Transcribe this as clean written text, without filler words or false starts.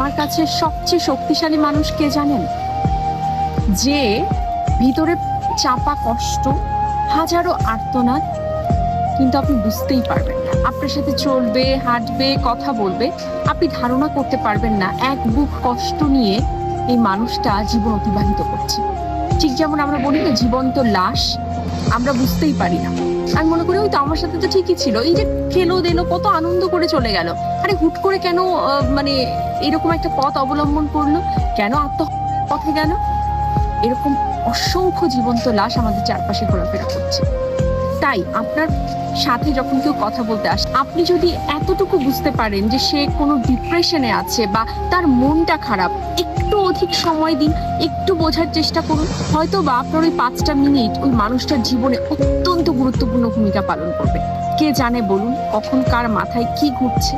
আমার কাছে সবচেয়ে শক্তিশালী মানুষ কে জানেন? যে ভিতরে চাপা কষ্ট, হাজারো আর্তনাদ, কিন্তু আপনি বুঝতেই পারবেন না। আপনার সাথে চলবে, হাঁটবে, কথা বলবে, আপনি ধারণা করতে পারবেন না এক বুক কষ্ট নিয়ে এই মানুষটা জীবন অতিবাহিত করছে। ঠিক যেমন আমরা বলি না, জীবন্ত লাশ, আমরা বুঝতেই পারি না। আমি মনে করি ওই তো আমার সাথে তো ঠিকই ছিল, এই যে খেলো দিলো, কত আনন্দ করে চলে গেল, আরে হুট করে কেন মানে এরকম একটা পথ অবলম্বন করলো, কেন আত্মহত্যার পথে গেল? এরকম অসংখ্য জীবন্ত লাশ আমাদের চারপাশে ঘোরাফেরা করছে। তাই আপনার সাথে যখন কেউ কথা বলতে আসে, আপনি যদি এতটুকু বুঝতে পারেন যে সে কোনো ডিপ্রেশনে আছে বা তার মনটা খারাপ, একটু অধিক সময় দিন, একটু বোঝার চেষ্টা করুন। হয়তো বা আপনার ওই 5টা মিনিট ওই মানুষটার জীবনে অত্যন্ত গুরুত্বপূর্ণ ভূমিকা পালন করবে। কে জানে বলুন, কখন কার মাথায় কি ঘুরছে।